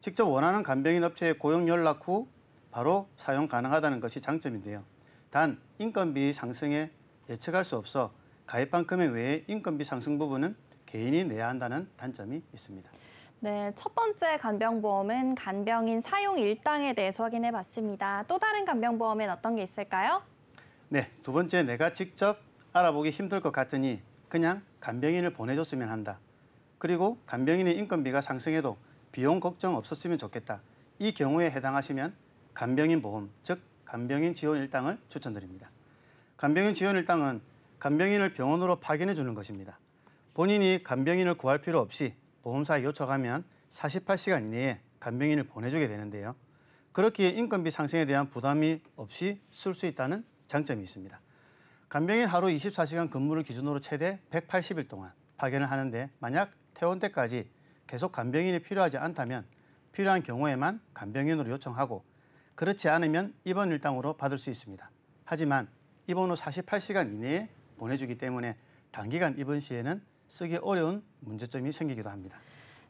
직접 원하는 간병인 업체에 고용 연락 후 바로 사용 가능하다는 것이 장점인데요. 단 인건비 상승에 예측할 수 없어 가입한 금액 외에 인건비 상승 부분은 개인이 내야 한다는 단점이 있습니다. 네, 첫 번째 간병보험은 간병인 사용 일당에 대해서 확인해 봤습니다. 또 다른 간병보험엔 어떤 게 있을까요? 네, 두 번째 내가 직접 알아보기 힘들 것 같으니 그냥 간병인을 보내줬으면 한다. 그리고 간병인의 인건비가 상승해도 비용 걱정 없었으면 좋겠다. 이 경우에 해당하시면 간병인 보험, 즉 간병인 지원 일당을 추천드립니다. 간병인 지원 일당은 간병인을 병원으로 파견해 주는 것입니다. 본인이 간병인을 구할 필요 없이 보험사에 요청하면 48시간 이내에 간병인을 보내주게 되는데요. 그렇기에 인건비 상승에 대한 부담이 없이 쓸 수 있다는 장점이 있습니다. 간병인 하루 24시간 근무를 기준으로 최대 180일 동안 파견을 하는데 만약 퇴원 때까지 계속 간병인이 필요하지 않다면 필요한 경우에만 간병인으로 요청하고 그렇지 않으면 입원 일당으로 받을 수 있습니다. 하지만 입원 후 48시간 이내에 보내주기 때문에 단기간 입원 시에는 쓰기 어려운 문제점이 생기기도 합니다.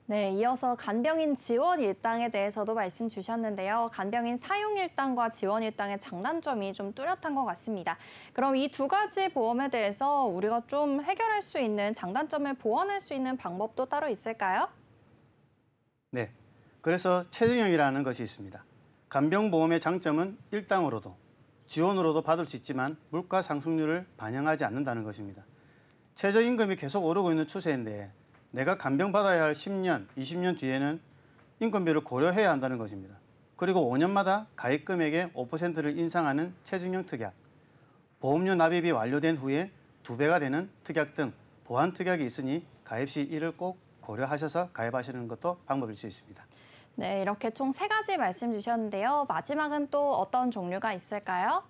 네, 이어서 간병인 지원 일당에 대해서도 말씀 주셨는데요. 간병인 사용 일당과 지원 일당의 장단점이 좀 뚜렷한 것 같습니다. 그럼 이 두 가지 보험에 대해서 우리가 좀 해결할 수 있는 장단점을 보완할 수 있는 방법도 따로 있을까요? 네, 그래서 체증형이라는 것이 있습니다. 간병보험의 장점은 일당으로도 지원으로도 받을 수 있지만 물가 상승률을 반영하지 않는다는 것입니다. 최저임금이 계속 오르고 있는 추세인데 내가 간병받아야 할 10년, 20년 뒤에는 인건비를 고려해야 한다는 것입니다. 그리고 5년마다 가입 금액의 5%를 인상하는 체증형 특약, 보험료 납입이 완료된 후에 2배가 되는 특약 등 보완 특약이 있으니 가입 시 이를 꼭 고려하셔서 가입하시는 것도 방법일 수 있습니다. 네, 이렇게 총 3가지 말씀 주셨는데요. 마지막은 또 어떤 종류가 있을까요?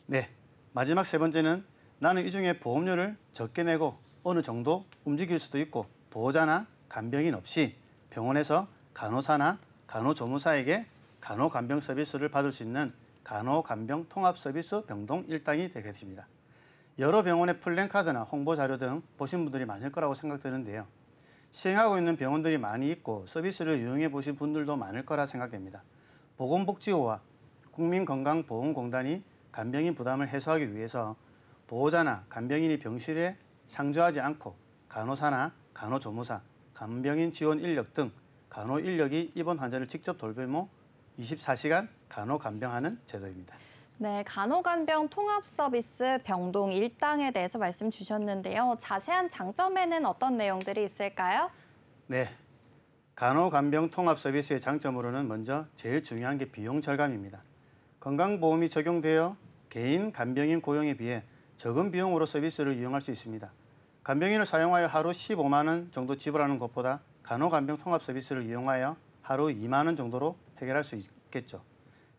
네, 마지막 세 번째는 나는 이 중에 보험료를 적게 내고 어느 정도 움직일 수도 있고 보호자나 간병인 없이 병원에서 간호사나 간호조무사에게 간호간병 서비스를 받을 수 있는 간호간병 통합 서비스 병동 일당이 되겠습니다. 여러 병원의 플랜카드나 홍보 자료 등 보신 분들이 많을 거라고 생각되는데요. 시행하고 있는 병원들이 많이 있고 서비스를 이용해 보신 분들도 많을 거라 생각됩니다. 보건복지부와 국민건강보험공단이 간병인 부담을 해소하기 위해서 보호자나 간병인이 병실에 상주하지 않고 간호사나 간호조무사, 간병인 지원 인력 등 간호 인력이 입원 환자를 직접 돌보며 24시간 간호 간병하는 제도입니다. 네, 간호간병 통합 서비스 병동 일당에 대해서 말씀 주셨는데요. 자세한 장점에는 어떤 내용들이 있을까요? 네, 간호간병 통합 서비스의 장점으로는 먼저 제일 중요한 게 비용 절감입니다. 건강보험이 적용되어 개인 간병인 고용에 비해 적은 비용으로 서비스를 이용할 수 있습니다. 간병인을 사용하여 하루 15만 원 정도 지불하는 것보다 간호간병 통합 서비스를 이용하여 하루 2만 원 정도로 해결할 수 있겠죠.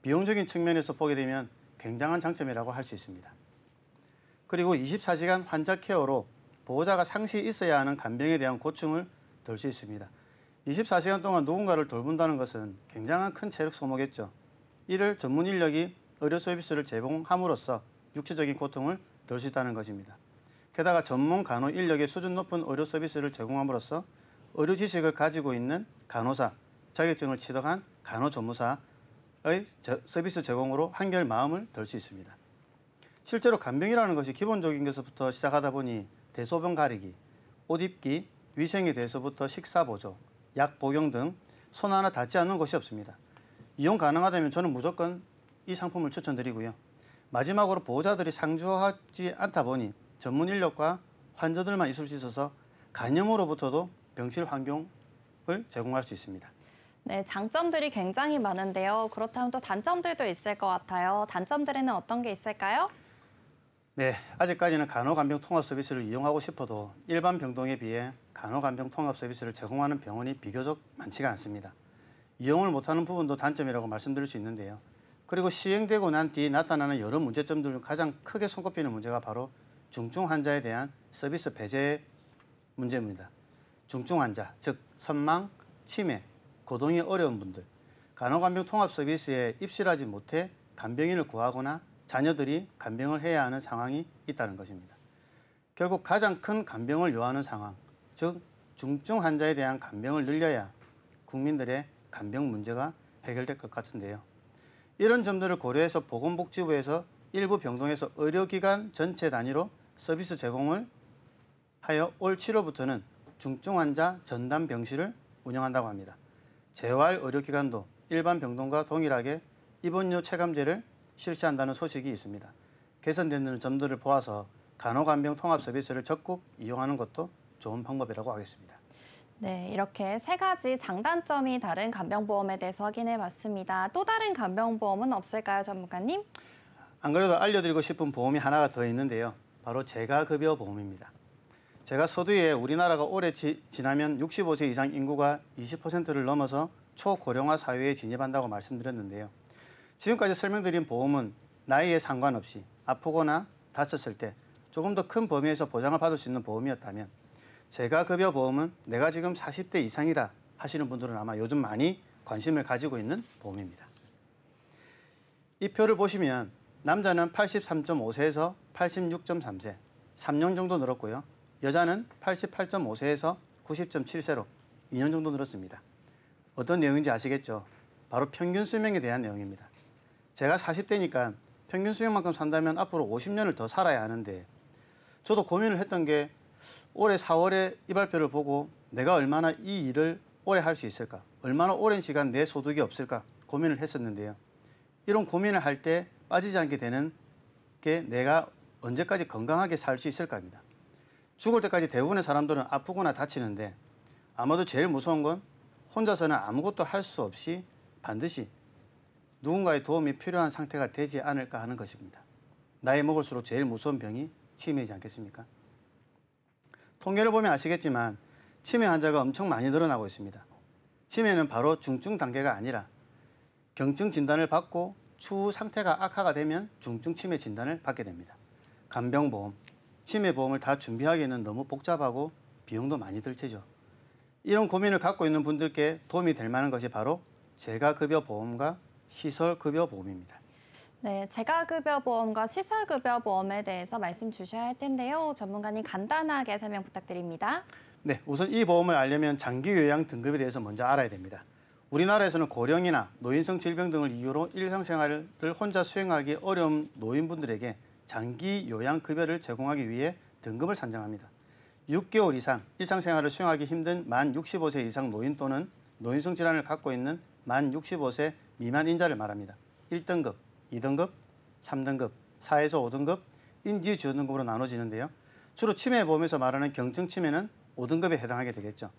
비용적인 측면에서 보게 되면 굉장한 장점이라고 할 수 있습니다. 그리고 24시간 환자 케어로 보호자가 상시 있어야 하는 간병에 대한 고충을 덜 수 있습니다. 24시간 동안 누군가를 돌본다는 것은 굉장한 큰 체력 소모겠죠. 이를 전문 인력이 의료 서비스를 제공함으로써 육체적인 고통을 덜 수 있다는 것입니다. 게다가 전문 간호 인력의 수준 높은 의료 서비스를 제공함으로써 의료 지식을 가지고 있는 간호사, 자격증을 취득한 간호조무사의 서비스 제공으로 한결 마음을 덜 수 있습니다. 실제로 간병이라는 것이 기본적인 것부터 시작하다 보니 대소변 가리기, 옷 입기, 위생에 대해서부터 식사 보조, 약 복용 등 손 하나 닿지 않는 곳이 없습니다. 이용 가능하다면 저는 무조건 이 상품을 추천드리고요. 마지막으로 보호자들이 상주하지 않다 보니 전문 인력과 환자들만 있을 수 있어서 간염으로부터도 병실 환경을 제공할 수 있습니다. 네, 장점들이 굉장히 많은데요. 그렇다면 또 단점들도 있을 것 같아요. 단점들에는 어떤 게 있을까요? 네, 아직까지는 간호간병 통합 서비스를 이용하고 싶어도 일반 병동에 비해 간호간병 통합 서비스를 제공하는 병원이 비교적 많지가 않습니다. 이용을 못하는 부분도 단점이라고 말씀드릴 수 있는데요. 그리고 시행되고 난 뒤 나타나는 여러 문제점들 중 가장 크게 손꼽히는 문제가 바로 중증 환자에 대한 서비스 배제 문제입니다. 중증 환자, 즉 선망, 치매, 거동이 어려운 분들, 간호간병 통합 서비스에 입실하지 못해 간병인을 구하거나 자녀들이 간병을 해야 하는 상황이 있다는 것입니다. 결국 가장 큰 간병을 요하는 상황, 즉 중증 환자에 대한 간병을 늘려야 국민들의 간병 문제가 해결될 것 같은데요. 이런 점들을 고려해서 보건복지부에서 일부 병동에서 의료기관 전체 단위로 서비스 제공을 하여 올 7월부터는 중증 환자 전담 병실을 운영한다고 합니다. 재활 의료기관도 일반 병동과 동일하게 입원료 체감제를 실시한다는 소식이 있습니다. 개선되는 점들을 보아서 간호간병 통합 서비스를 적극 이용하는 것도 좋은 방법이라고 하겠습니다. 네, 이렇게 세 가지 장단점이 다른 간병보험에 대해서 확인해 봤습니다. 또 다른 간병보험은 없을까요, 전문가님? 안 그래도 알려드리고 싶은 보험이 하나가 더 있는데요. 바로 재가급여 보험입니다. 제가 서두에 우리나라가 올해 지나면 65세 이상 인구가 20%를 넘어서 초고령화 사회에 진입한다고 말씀드렸는데요. 지금까지 설명드린 보험은 나이에 상관없이 아프거나 다쳤을 때 조금 더 큰 범위에서 보장을 받을 수 있는 보험이었다면 재가급여 보험은 내가 지금 40대 이상이다 하시는 분들은 아마 요즘 많이 관심을 가지고 있는 보험입니다. 이 표를 보시면 남자는 83.5세에서 86.3세, 3년 정도 늘었고요. 여자는 88.5세에서 90.7세로 2년 정도 늘었습니다. 어떤 내용인지 아시겠죠? 바로 평균 수명에 대한 내용입니다. 제가 40대니까 평균 수명만큼 산다면 앞으로 50년을 더 살아야 하는데 저도 고민을 했던 게 올해 4월에 이 발표를 보고 내가 얼마나 이 일을 오래 할 수 있을까? 얼마나 오랜 시간 내 소득이 없을까? 고민을 했었는데요. 이런 고민을 할 때 빠지지 않게 되는 게 내가 언제까지 건강하게 살 수 있을까입니다. 죽을 때까지 대부분의 사람들은 아프거나 다치는데 아마도 제일 무서운 건 혼자서는 아무것도 할 수 없이 반드시 누군가의 도움이 필요한 상태가 되지 않을까 하는 것입니다. 나이 먹을수록 제일 무서운 병이 치매이지 않겠습니까? 통계를 보면 아시겠지만 치매 환자가 엄청 많이 늘어나고 있습니다. 치매는 바로 중증 단계가 아니라 경증 진단을 받고 추후 상태가 악화가 되면 중증 치매 진단을 받게 됩니다. 간병보험, 치매보험을 다 준비하기에는 너무 복잡하고 비용도 많이 들 테죠. 이런 고민을 갖고 있는 분들께 도움이 될 만한 것이 바로 재가급여보험과 시설급여보험입니다. 네, 재가급여보험과 시설급여보험에 대해서 말씀 주셔야 할 텐데요. 전문가님 간단하게 설명 부탁드립니다. 네, 우선 이 보험을 알려면 장기요양 등급에 대해서 먼저 알아야 됩니다. 우리나라에서는 고령이나 노인성 질병 등을 이유로 일상생활을 혼자 수행하기 어려운 노인분들에게 장기요양급여를 제공하기 위해 등급을 산정합니다. 6개월 이상 일상생활을 수행하기 힘든 만 65세 이상 노인 또는 노인성 질환을 갖고 있는 만 65세 미만 인자를 말합니다. 1등급, 2등급, 3등급, 4에서 5등급, 인지주요등급으로 나눠지는데요. 주로 치매보험에서 말하는 경증 치매는 5등급에 해당하게 되겠죠.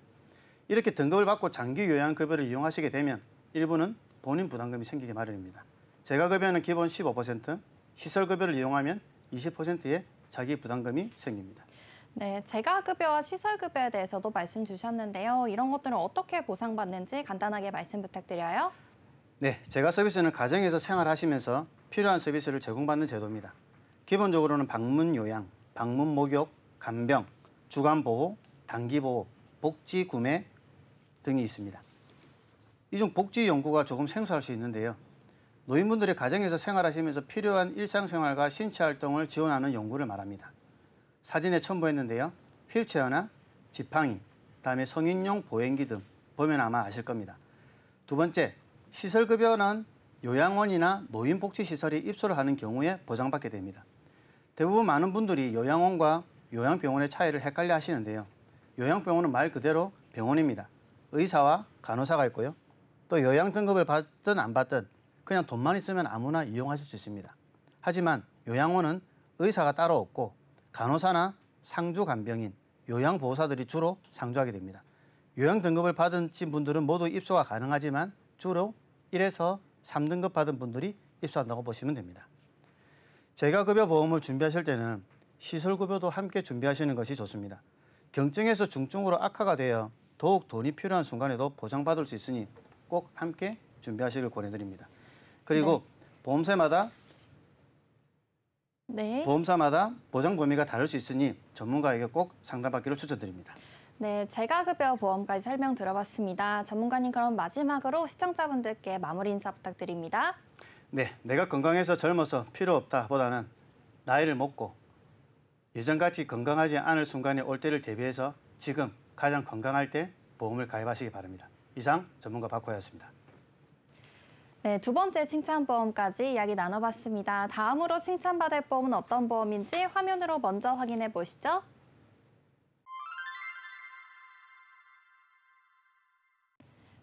이렇게 등급을 받고 장기요양급여를 이용하시게 되면 일부는 본인 부담금이 생기기 마련입니다. 재가급여는 기본 15%, 시설급여를 이용하면 20%의 자기 부담금이 생깁니다. 네, 재가급여와 시설급여에 대해서도 말씀 주셨는데요. 이런 것들은 어떻게 보상받는지 간단하게 말씀 부탁드려요. 네, 재가 서비스는 가정에서 생활하시면서 필요한 서비스를 제공받는 제도입니다. 기본적으로는 방문 요양, 방문 목욕, 간병, 주간 보호, 단기 보호, 복지 구매 등이 있습니다. 이 중 복지 연구가 조금 생소할 수 있는데요. 노인분들이 가정에서 생활하시면서 필요한 일상생활과 신체활동을 지원하는 연구를 말합니다. 사진에 첨부했는데요. 휠체어나 지팡이, 그다음에 성인용 보행기 등 보면 아마 아실 겁니다. 두 번째, 시설급여는 요양원이나 노인복지시설에 입소를 하는 경우에 보장받게 됩니다. 대부분 많은 분들이 요양원과 요양병원의 차이를 헷갈려 하시는데요. 요양병원은 말 그대로 병원입니다. 의사와 간호사가 있고요. 또 요양 등급을 받든 안 받든 그냥 돈만 있으면 아무나 이용하실 수 있습니다. 하지만 요양원은 의사가 따로 없고 간호사나 상주 간병인, 요양보호사들이 주로 상주하게 됩니다. 요양 등급을 받은 분들은 모두 입소가 가능하지만 주로 1에서 3등급 받은 분들이 입소한다고 보시면 됩니다. 재가급여 보험을 준비하실 때는 시설급여도 함께 준비하시는 것이 좋습니다. 경증에서 중증으로 악화가 되어 더욱 돈이 필요한 순간에도 보장받을 수 있으니 꼭 함께 준비하시길 권해드립니다. 그리고 보험사마다 네. 보장 범위가 다를 수 있으니 전문가에게 꼭 상담받기를 추천드립니다. 네, 재가급여 보험까지 설명 들어봤습니다. 전문가님, 그럼 마지막으로 시청자분들께 마무리 인사 부탁드립니다. 네, 내가 건강해서 젊어서 필요 없다 보다는 나이를 먹고 예전같이 건강하지 않을 순간이 올 때를 대비해서 지금 가장 건강할 때 보험을 가입하시기 바랍니다. 이상 전문가 박호였습니다. 네, 두 번째 칭찬보험까지 이야기 나눠봤습니다. 다음으로 칭찬받을 보험은 어떤 보험인지 화면으로 먼저 확인해 보시죠.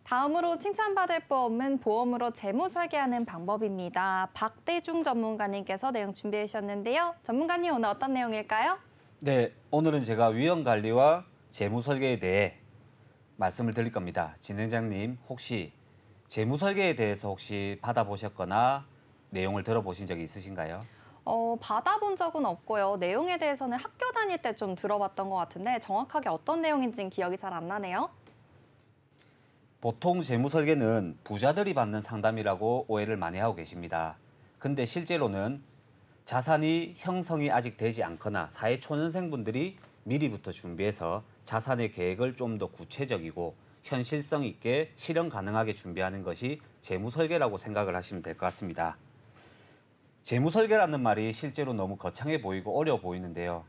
다음으로 칭찬받을 보험은 보험으로 재무 설계하는 방법입니다. 박대중 전문가님께서 내용 준비해 주셨는데요. 전문가님, 오늘 어떤 내용일까요? 네, 오늘은 제가 위험 관리와 재무 설계에 대해 말씀을 드릴 겁니다. 진행자님, 혹시 재무 설계에 대해서 혹시 받아보셨거나 내용을 들어보신 적이 있으신가요? 받아본 적은 없고요. 내용에 대해서는 학교 다닐 때 좀 들어봤던 것 같은데 정확하게 어떤 내용인지는 기억이 잘 안 나네요. 보통 재무 설계는 부자들이 받는 상담이라고 오해를 많이 하고 계십니다. 근데 실제로는 자산이 형성이 아직 되지 않거나 사회초년생분들이 미리부터 준비해서 자산의 계획을 좀 더 구체적이고 현실성 있게 실현 가능하게 준비하는 것이 재무 설계라고 생각을 하시면 될 것 같습니다. 재무 설계라는 말이 실제로 너무 거창해 보이고 어려워 보이는데요.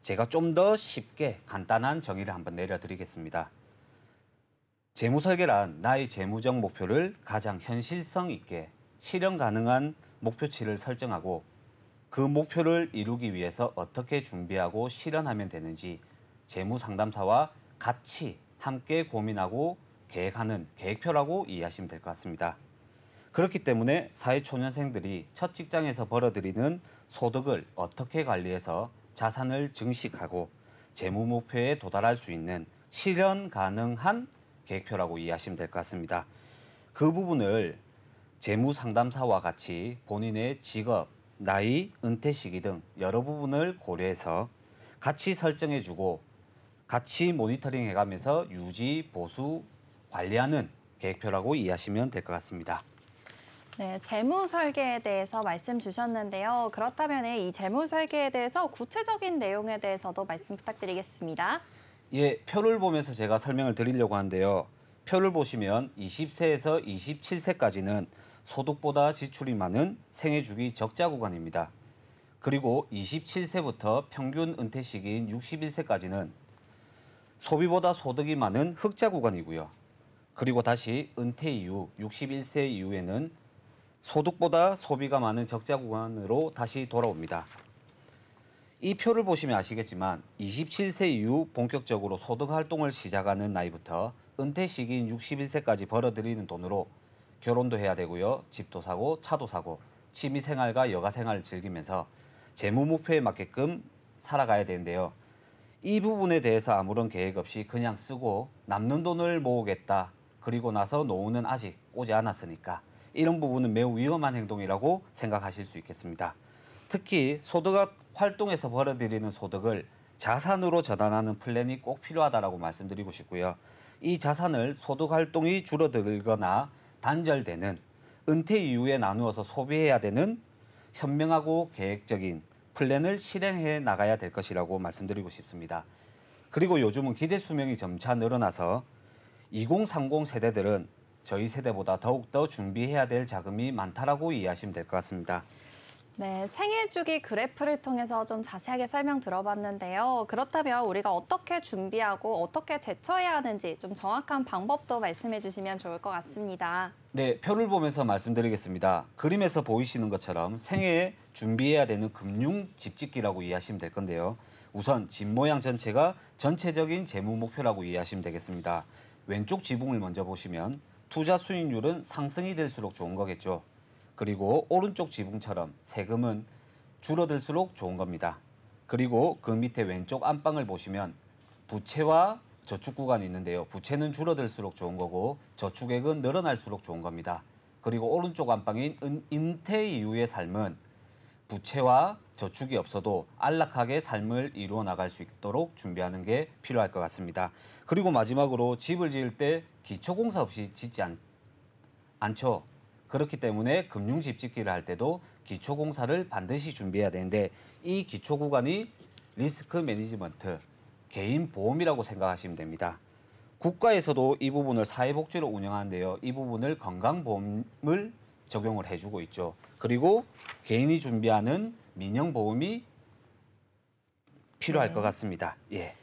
제가 좀 더 쉽게 간단한 정의를 한번 내려드리겠습니다. 재무 설계란 나의 재무적 목표를 가장 현실성 있게 실현 가능한 목표치를 설정하고 그 목표를 이루기 위해서 어떻게 준비하고 실현하면 되는지 재무 상담사와 같이 함께 고민하고 계획하는 계획표라고 이해하시면 될 것 같습니다. 그렇기 때문에 사회초년생들이 첫 직장에서 벌어들이는 소득을 어떻게 관리해서 자산을 증식하고 재무 목표에 도달할 수 있는 실현 가능한 계획표라고 이해하시면 될 것 같습니다. 그 부분을 재무 상담사와 같이 본인의 직업, 나이, 은퇴 시기 등 여러 부분을 고려해서 같이 설정해주고 같이 모니터링 해가면서 유지, 보수, 관리하는 계획표라고 이해하시면 될 것 같습니다. 네, 재무 설계에 대해서 말씀 주셨는데요. 그렇다면 이 재무 설계에 대해서 구체적인 내용에 대해서도 말씀 부탁드리겠습니다. 예, 표를 보면서 제가 설명을 드리려고 하는데요. 표를 보시면 20세에서 27세까지는 소득보다 지출이 많은 생애 주기 적자 구간입니다. 그리고 27세부터 평균 은퇴 시기인 61세까지는 소비보다 소득이 많은 흑자 구간이고요. 그리고 다시 은퇴 이후 61세 이후에는 소득보다 소비가 많은 적자 구간으로 다시 돌아옵니다. 이 표를 보시면 아시겠지만 27세 이후 본격적으로 소득 활동을 시작하는 나이부터 은퇴 시기인 61세까지 벌어들이는 돈으로 결혼도 해야 되고요. 집도 사고 차도 사고 취미생활과 여가생활을 즐기면서 재무 목표에 맞게끔 살아가야 되는데요. 이 부분에 대해서 아무런 계획 없이 그냥 쓰고 남는 돈을 모으겠다. 그리고 나서 노후는 아직 오지 않았으니까 이런 부분은 매우 위험한 행동이라고 생각하실 수 있겠습니다. 특히 소득 활동에서 벌어들이는 소득을 자산으로 전환하는 플랜이 꼭 필요하다고 말씀드리고 싶고요. 이 자산을 소득 활동이 줄어들거나 단절되는 은퇴 이후에 나누어서 소비해야 되는 현명하고 계획적인 플랜을 실행해 나가야 될 것이라고 말씀드리고 싶습니다. 그리고 요즘은 기대 수명이 점차 늘어나서 2030 세대들은 저희 세대보다 더욱더 준비해야 될 자금이 많다라고 이해하시면 될 것 같습니다. 네, 생애 주기 그래프를 통해서 좀 자세하게 설명 들어봤는데요. 그렇다면 우리가 어떻게 준비하고 어떻게 대처해야 하는지 좀 정확한 방법도 말씀해 주시면 좋을 것 같습니다. 네, 표를 보면서 말씀드리겠습니다. 그림에서 보이시는 것처럼 생애에 준비해야 되는 금융 집짓기라고 이해하시면 될 건데요. 우선 집 모양 전체가 전체적인 재무 목표라고 이해하시면 되겠습니다. 왼쪽 지붕을 먼저 보시면 투자 수익률은 상승이 될수록 좋은 거겠죠. 그리고 오른쪽 지붕처럼 세금은 줄어들수록 좋은 겁니다. 그리고 그 밑에 왼쪽 안방을 보시면 부채와 저축 구간이 있는데요. 부채는 줄어들수록 좋은 거고 저축액은 늘어날수록 좋은 겁니다. 그리고 오른쪽 안방인 은퇴 이후의 삶은 부채와 저축이 없어도 안락하게 삶을 이루어 나갈 수 있도록 준비하는 게 필요할 것 같습니다. 그리고 마지막으로 집을 지을 때 기초공사 없이 짓지 않죠. 그렇기 때문에 금융집짓기를 할 때도 기초공사를 반드시 준비해야 되는데 이 기초 구간이 리스크 매니지먼트, 개인 보험이라고 생각하시면 됩니다. 국가에서도 이 부분을 사회복지로 운영하는데요. 이 부분을 건강보험을 적용을 해주고 있죠. 그리고 개인이 준비하는 민영보험이 필요할 것 같습니다. 예.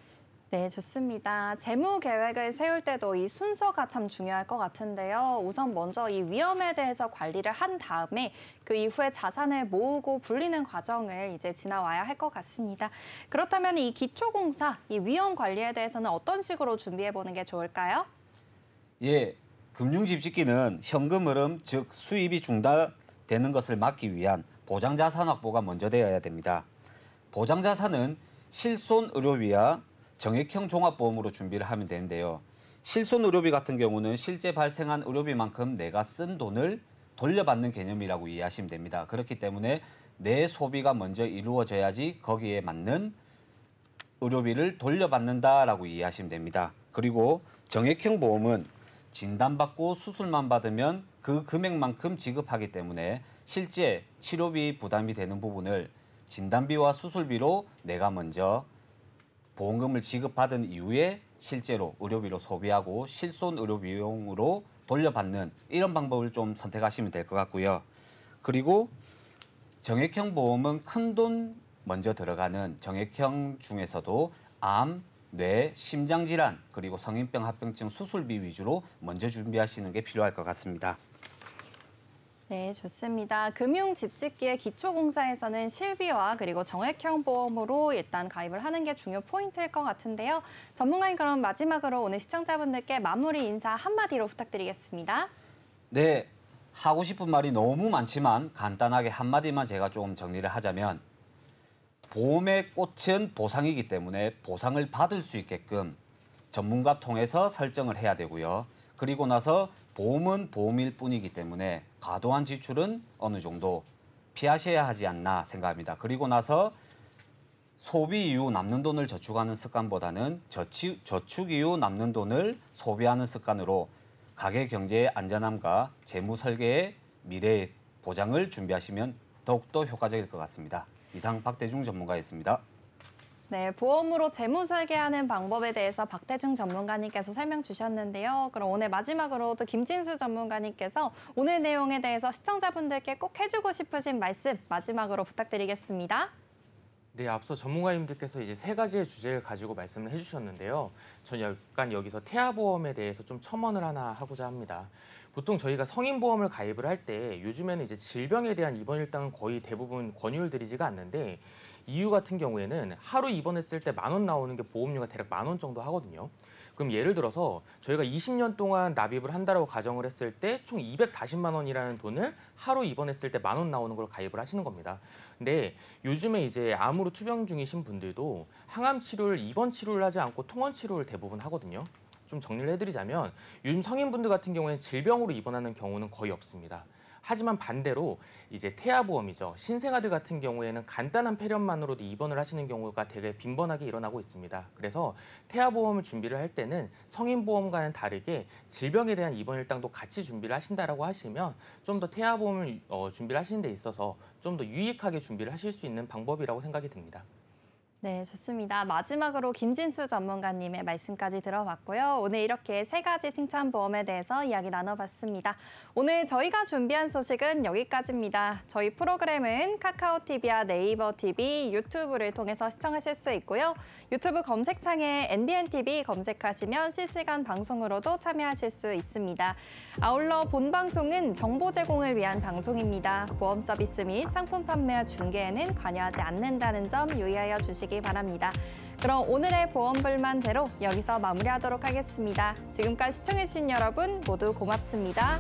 네, 좋습니다. 재무 계획을 세울 때도 이 순서가 참 중요할 것 같은데요. 우선 먼저 이 위험에 대해서 관리를 한 다음에 그 이후에 자산을 모으고 불리는 과정을 이제 지나와야 할 것 같습니다. 그렇다면 이 기초공사, 이 위험 관리에 대해서는 어떤 식으로 준비해 보는 게 좋을까요? 예, 금융집짓기는 현금 흐름, 즉 수입이 중단되는 것을 막기 위한 보장자산 확보가 먼저 되어야 됩니다. 보장자산은 실손의료비와 정액형 종합보험으로 준비를 하면 되는데요. 실손의료비 같은 경우는 실제 발생한 의료비만큼 내가 쓴 돈을 돌려받는 개념이라고 이해하시면 됩니다. 그렇기 때문에 내 소비가 먼저 이루어져야지 거기에 맞는 의료비를 돌려받는다라고 이해하시면 됩니다. 그리고 정액형 보험은 진단받고 수술만 받으면 그 금액만큼 지급하기 때문에 실제 치료비 부담이 되는 부분을 진단비와 수술비로 내가 먼저 보험금을 지급받은 이후에 실제로 의료비로 소비하고 실손 의료 비용으로 돌려받는 이런 방법을 좀 선택하시면 될 것 같고요. 그리고 정액형 보험은 큰돈 먼저 들어가는 정액형 중에서도 암, 뇌, 심장질환, 그리고 성인병, 합병증 수술비 위주로 먼저 준비하시는 게 필요할 것 같습니다. 네, 좋습니다. 금융집짓기의 기초공사에서는 실비와 그리고 정액형 보험으로 일단 가입을 하는 게 중요 포인트일 것 같은데요. 전문가님, 그럼 마지막으로 오늘 시청자분들께 마무리 인사 한마디로 부탁드리겠습니다. 네, 하고 싶은 말이 너무 많지만 간단하게 한마디만 제가 좀 정리를 하자면 보험의 꽃은 보상이기 때문에 보상을 받을 수 있게끔 전문가 통해서 설정을 해야 되고요. 그리고 나서 보험은 보험일 뿐이기 때문에 과도한 지출은 어느 정도 피하셔야 하지 않나 생각합니다. 그리고 나서 소비 이후 남는 돈을 저축하는 습관보다는 저축 이후 남는 돈을 소비하는 습관으로 가계 경제의 안전함과 재무 설계의 미래의 보장을 준비하시면 더욱더 효과적일 것 같습니다. 이상 박대중 전문가였습니다. 네, 보험으로 재무 설계하는 방법에 대해서 박대중 전문가님께서 설명 주셨는데요. 그럼 오늘 마지막으로 또 김진수 전문가님께서 오늘 내용에 대해서 시청자분들께 꼭 해주고 싶으신 말씀 마지막으로 부탁드리겠습니다. 네, 앞서 전문가님들께서 이제 세 가지의 주제를 가지고 말씀을 해주셨는데요. 저는 약간 여기서 태아보험에 대해서 좀 첨언을 하나 하고자 합니다. 보통 저희가 성인보험을 가입을 할 때 요즘에는 이제 질병에 대한 입원 일당은 거의 대부분 권유를 드리지가 않는데 EU 같은 경우에는 하루 입원했을 때 10,000원 나오는 게 보험료가 대략 10,000원 정도 하거든요. 그럼 예를 들어서 저희가 20년 동안 납입을 한다라고 가정을 했을 때 총 240만 원이라는 돈을 하루 입원했을 때 10,000원 나오는 걸 가입을 하시는 겁니다. 근데 요즘에 이제 암으로 투병 중이신 분들도 항암 치료를 입원 치료를 하지 않고 통원 치료를 대부분 하거든요. 좀 정리를 해드리자면 요즘 성인분들 같은 경우에는 질병으로 입원하는 경우는 거의 없습니다. 하지만 반대로 이제 태아보험이죠. 신생아들 같은 경우에는 간단한 폐렴만으로도 입원을 하시는 경우가 되게 빈번하게 일어나고 있습니다. 그래서 태아보험을 준비를 할 때는 성인보험과는 다르게 질병에 대한 입원 일당도 같이 준비를 하신다라고 하시면 좀 더 태아보험을 준비를 하시는 데 있어서 좀 더 유익하게 준비를 하실 수 있는 방법이라고 생각이 듭니다. 네, 좋습니다. 마지막으로 김진수 전문가님의 말씀까지 들어봤고요. 오늘 이렇게 세 가지 칭찬보험에 대해서 이야기 나눠봤습니다. 오늘 저희가 준비한 소식은 여기까지입니다. 저희 프로그램은 카카오TV와 네이버TV, 유튜브를 통해서 시청하실 수 있고요. 유튜브 검색창에 NBNTV 검색하시면 실시간 방송으로도 참여하실 수 있습니다. 아울러 본 방송은 정보 제공을 위한 방송입니다. 보험 서비스 및 상품 판매와 중개에는 관여하지 않는다는 점 유의하여 주시기 바랍니다. 그럼 오늘의 보험불만 제로 여기서 마무리하도록 하겠습니다. 지금까지 시청해주신 여러분 모두 고맙습니다.